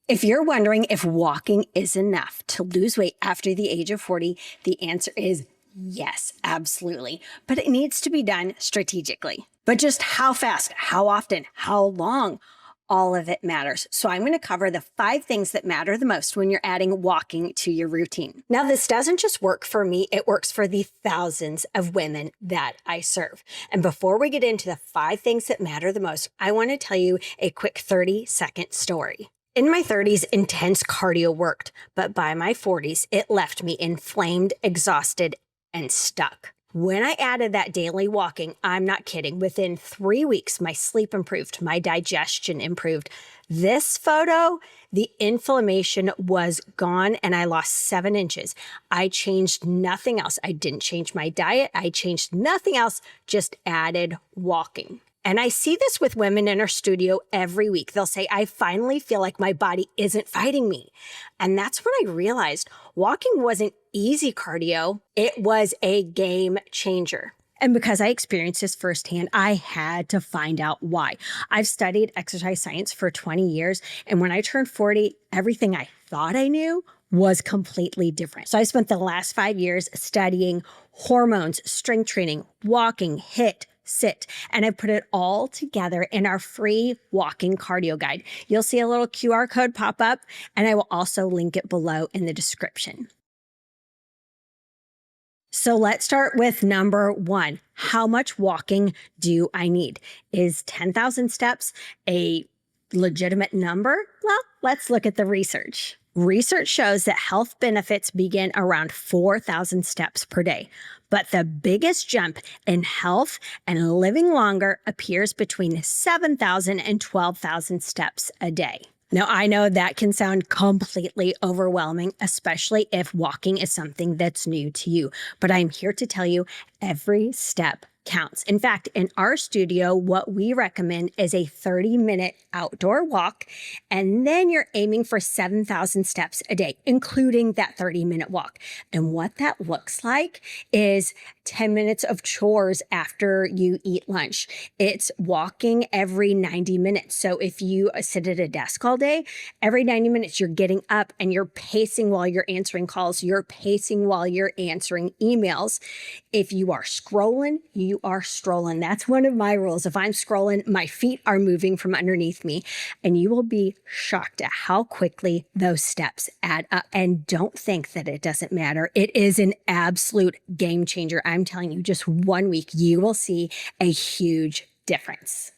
If you're wondering if walking is enough to lose weight after the age of 40, the answer is yes, absolutely. But it needs to be done strategically. But just how fast, how often, how long, all of it matters. So I'm going to cover the 5 things that matter the most when you're adding walking to your routine. Now, this doesn't just work for me, it works for the thousands of women that I serve. And before we get into the 5 things that matter the most, I want to tell you a quick 30-second story. In my 30s, intense cardio worked, but by my 40s, it left me inflamed, exhausted, and stuck. When I added that daily walking, I'm not kidding, within 3 weeks, my sleep improved, my digestion improved. This photo, the inflammation was gone and I lost 7 inches. I changed nothing else. I didn't change my diet. I changed nothing else, just added walking. And I see this with women in our studio every week. They'll say, I finally feel like my body isn't fighting me. And that's when I realized walking wasn't easy cardio. It was a game changer. And because I experienced this firsthand, I had to find out why. I've studied exercise science for 20 years. And when I turned 40, everything I thought I knew was completely different. So I spent the last 5 years studying hormones, strength training, walking, HIIT, sit, and I put it all together in our free walking cardio guide. You'll see a little QR code pop up, and I will also link it below in the description. So let's start with number 1. How much walking do I need? Is 10,000 steps a legitimate number? Well, let's look at the research. Research shows that health benefits begin around 4,000 steps per day. But the biggest jump in health and living longer appears between 7,000 and 12,000 steps a day. Now, I know that can sound completely overwhelming, especially if walking is something that's new to you. But I'm here to tell you every step counts. In fact, in our studio, what we recommend is a 30-minute outdoor walk, and then you're aiming for 7,000 steps a day, including that 30-minute walk. And what that looks like is 10 minutes of chores after you eat lunch. It's walking every 90 minutes. So if you sit at a desk all day, every 90 minutes you're getting up and you're pacing while you're answering calls, you're pacing while you're answering emails. If you are scrolling, you are strolling. That's one of my rules. If I'm scrolling, my feet are moving from underneath me, and you will be shocked at how quickly those steps add up. And don't think that it doesn't matter. It is an absolute game changer. I'm telling you, just 1 week, you will see a huge difference.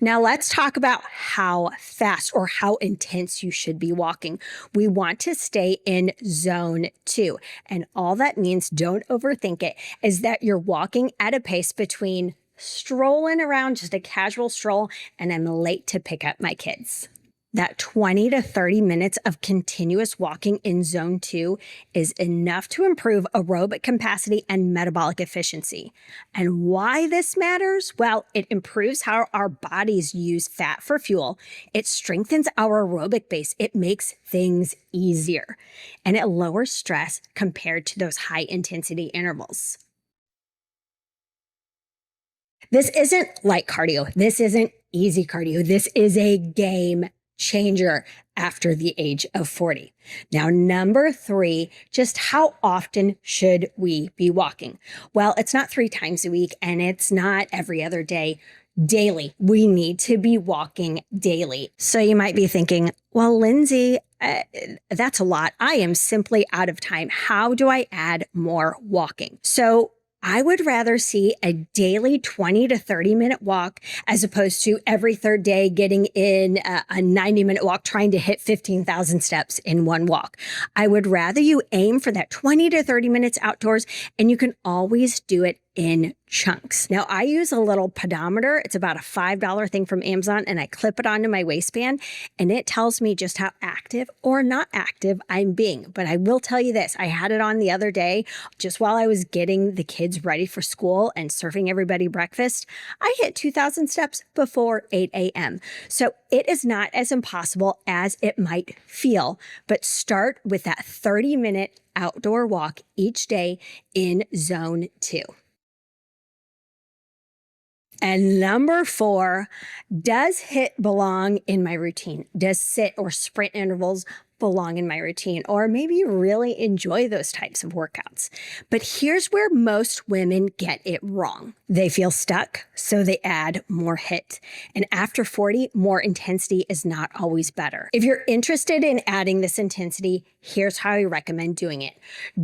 Now let's talk about how fast or how intense you should be walking. We want to stay in zone 2. And all that means, don't overthink it, is that you're walking at a pace between strolling around, just a casual stroll, and I'm late to pick up my kids. That 20 to 30 minutes of continuous walking in zone 2 is enough to improve aerobic capacity and metabolic efficiency. And why this matters? Well, it improves how our bodies use fat for fuel. It strengthens our aerobic base. It makes things easier. And it lowers stress compared to those high intensity intervals. This isn't light cardio. This isn't easy cardio. This is a game changer after the age of 40. Now, number 3, just how often should we be walking? Well, it's not 3 times a week and it's not every other day. Daily. We need to be walking daily. So you might be thinking, well, Lindsay, that's a lot. I am simply out of time. How do I add more walking? So I would rather see a daily 20 to 30 minute walk as opposed to every third day getting in a 90-minute walk trying to hit 15,000 steps in one walk. I would rather you aim for that 20 to 30 minutes outdoors, and you can always do it in chunks. Now, I use a little pedometer. It's about a $5 thing from Amazon, and I clip it onto my waistband, and it tells me just how active or not active I'm being. But I will tell you this, I had it on the other day, just while I was getting the kids ready for school and serving everybody breakfast. I hit 2,000 steps before 8 a.m. So it is not as impossible as it might feel, but start with that 30-minute outdoor walk each day in zone 2. And number 4, does HIIT belong in my routine? Does sit or sprint intervals belong in my routine? Or maybe you really enjoy those types of workouts. But here's where most women get it wrong. They feel stuck, so they add more HIIT. And after 40, more intensity is not always better. If you're interested in adding this intensity, here's how I recommend doing it.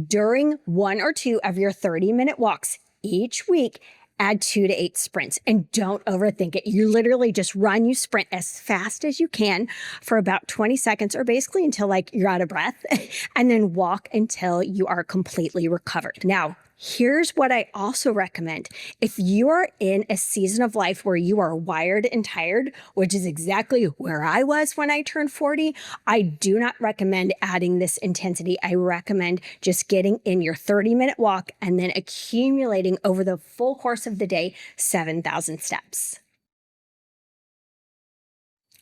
During 1 or 2 of your 30-minute walks each week, add 2 to 8 sprints, and don't overthink it. You literally just run, you sprint as fast as you can for about 20 seconds, or basically until you're out of breath, and then walk until you are completely recovered. Now, here's what I also recommend. If you are in a season of life where you are wired and tired, which is exactly where I was when I turned 40, I do not recommend adding this intensity. I recommend just getting in your 30-minute walk and then accumulating over the full course of the day 7,000 steps.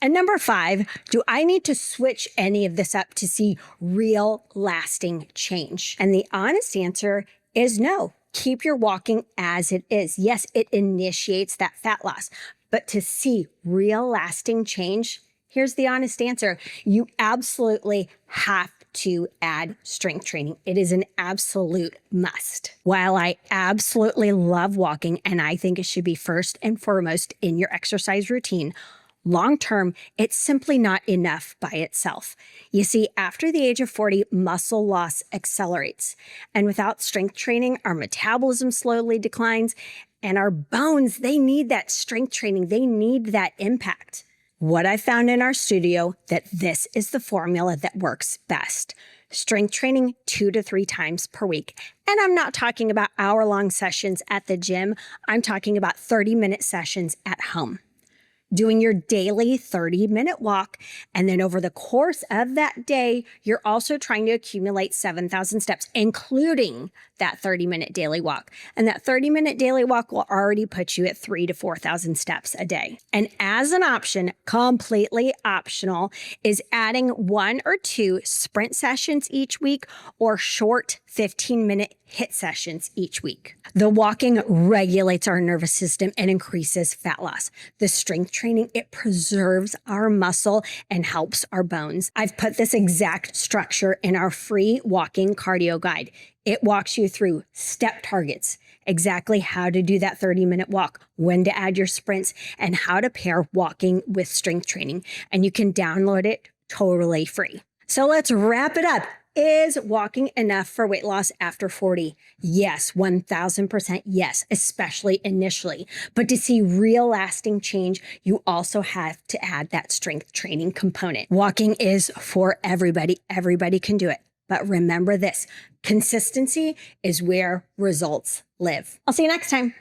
And number 5, do I need to switch any of this up to see real lasting change? And the honest answer is no. Keep your walking as it is. Yes, it initiates that fat loss, but to see real lasting change, here's the honest answer. You absolutely have to add strength training. It is an absolute must. While I absolutely love walking and I think it should be first and foremost in your exercise routine, long-term, it's simply not enough by itself. You see, after the age of 40, muscle loss accelerates. And without strength training, our metabolism slowly declines, and our bones, they need that strength training. They need that impact. What I found in our studio, that this is the formula that works best. Strength training 2 to 3 times per week. And I'm not talking about hour-long sessions at the gym. I'm talking about 30-minute sessions at home. Doing your daily 30-minute walk, and then over the course of that day, you're also trying to accumulate 7,000 steps, including that 30-minute daily walk. And that 30-minute daily walk will already put you at 3,000 to 4,000 steps a day. And as an option, completely optional, is adding 1 or 2 sprint sessions each week or short 15-minute HIIT sessions each week. The walking regulates our nervous system and increases fat loss. The strength training, it preserves our muscle and helps our bones. I've put this exact structure in our free walking cardio guide. It walks you through step targets, exactly how to do that 30-minute walk, when to add your sprints, and how to pair walking with strength training. And you can download it totally free. So let's wrap it up. Is walking enough for weight loss after 40? Yes, 1,000% yes, especially initially. But to see real lasting change, you also have to add that strength training component. Walking is for everybody. Everybody can do it. But remember this, consistency is where results live. I'll see you next time.